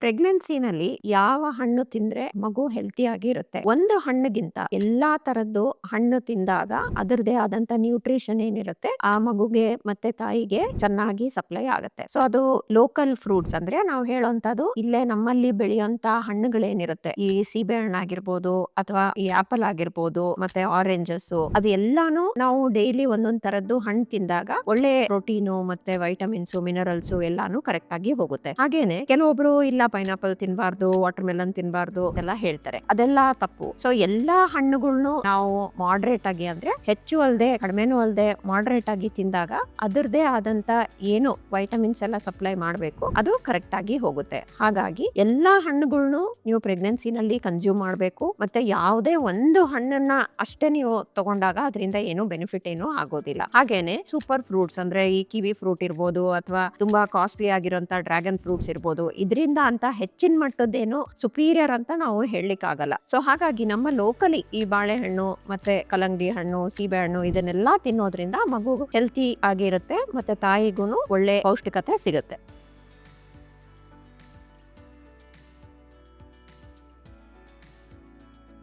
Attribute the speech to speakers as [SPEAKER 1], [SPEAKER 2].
[SPEAKER 1] ಪ್ರೆಗ್ನೆನ್ಸಿನಲ್ಲಿ ಯಾವ ಹಣ್ಣು ತಿಂದ್ರೆ ಮಗು ಹೆಲ್ತಿ ಆಗಿ ಇರುತ್ತೆ. ಒಂದು ಹಣ್ಣಿಗಿಂತ ಎಲ್ಲಾ ತರದ್ದು ಹಣ್ಣು ತಿಂದಾಗ ಅದರದೇ ಆದಂತ ನ್ಯೂಟ್ರಿಷನ್ ಏನಿರುತ್ತೆ ಆ ಮಗುಗೆ ಮತ್ತೆ ತಾಯಿಗೆ ಚೆನ್ನಾಗಿ ಸಪ್ಲೈ ಆಗುತ್ತೆ. ಸೊ ಅದು ಲೋಕಲ್ ಫ್ರೂಟ್ಸ್ ಅಂದ್ರೆ ನಾವು ಹೇಳೋಂತದ್ದು ಇಲ್ಲೇ ನಮ್ಮಲ್ಲಿ ಬೆಳೆಯುವಂತ ಹಣ್ಣುಗಳೇನಿರುತ್ತೆ, ಈ ಸೀಬೆ ಹಣ್ಣಾಗಿರ್ಬೋದು ಅಥವಾ ಈ ಆಪಲ್ ಆಗಿರ್ಬೋದು ಮತ್ತೆ ಆರೆಂಜಸ್, ಅದು ಎಲ್ಲಾನು ನಾವು ಡೈಲಿ ಒಂದೊಂದ್ ತರದ್ದು ಹಣ್ಣು ತಿಂದಾಗ ಒಳ್ಳೆ ಪ್ರೋಟೀನು ಮತ್ತೆ ವೈಟಮಿನ್ಸ್ ಮಿನರಲ್ಸ್ ಎಲ್ಲಾನು ಕರೆಕ್ಟ್ ಆಗಿ ಹೋಗುತ್ತೆ. ಹಾಗೇನೆ ಕೆಲವೊಬ್ರು ಇಲ್ಲ ಪೈನಾಪಲ್ ತಿನ್ಬಾರ್ದು, ವಾಟರ್ ಮೆಲನ್ ತಿನ್ಬಾರ್ದು ಎಲ್ಲ ಹೇಳ್ತಾರೆ, ಅದೆಲ್ಲ ತಪ್ಪು. ಸೊ ಎಲ್ಲಾ ಹಣ್ಣುಗಳನ್ನು ನಾವು ಮಾಡ್ರೇಟ್ ಆಗಿ ಅಂದ್ರೆ ಹೆಚ್ಚು ಅಲ್ದೆ ಕಡಿಮೆನೂ ಅಲ್ದೆ ಮಾಡ್ರೇಟ್ ಆಗಿ ತಿಂದಾಗ ಅದರದೇ ಆದಂತ ಏನು ವೈಟಮಿನ್ಸ್ ಎಲ್ಲ ಸಪ್ಲೈ ಮಾಡಬೇಕು ಅದು ಕರೆಕ್ಟ್ ಆಗಿ ಹೋಗುತ್ತೆ. ಹಾಗಾಗಿ ಎಲ್ಲಾ ಹಣ್ಣುಗಳನ್ನು ನೀವು ಪ್ರೆಗ್ನೆನ್ಸಿನಲ್ಲಿ ಕನ್ಸ್ಯೂಮ್ ಮಾಡಬೇಕು. ಮತ್ತೆ ಯಾವುದೇ ಒಂದು ಹಣ್ಣನ್ನ ಅಷ್ಟೇ ನೀವು ತಗೊಂಡಾಗ ಅದರಿಂದ ಏನು ಬೆನಿಫಿಟ್ ಏನು ಆಗೋದಿಲ್ಲ. ಹಾಗೇನೆ ಸೂಪರ್ ಫ್ರೂಟ್ಸ್ ಅಂದ್ರೆ ಈ ಕಿವಿ ಫ್ರೂಟ್ ಇರ್ಬೋದು ಅಥವಾ ತುಂಬಾ ಕಾಸ್ಟ್ಲಿ ಆಗಿರುವಂತ ಡ್ರ್ಯಾಗನ್ ಫ್ರೂಟ್ಸ್ ಇರ್ಬೋದು, ಇದರಿಂದ ಅಂತ ಹೆಚ್ಚಿನ ಮಟ್ಟದ್ದೇನು ಸುಪೀರಿಯರ್ ಅಂತ ನಾವು ಹೇಳಲಿಕ್ಕೆ ಆಗಲ್ಲ. ಸೊ ಹಾಗಾಗಿ ನಮ್ಮ ಲೋಕಲಿ ಈ ಬಾಳೆಹಣ್ಣು ಮತ್ತೆ ಕಲ್ಲಂಗಡಿ ಹಣ್ಣು, ಸೀಬೆ ಹಣ್ಣು ಇದನ್ನೆಲ್ಲಾ ತಿನ್ನೋದ್ರಿಂದ ಮಗು ಹೆಲ್ತಿ ಆಗಿರುತ್ತೆ ಮತ್ತೆ ತಾಯಿಗೂ ಒಳ್ಳೆ ಪೌಷ್ಟಿಕತೆ ಸಿಗುತ್ತೆ.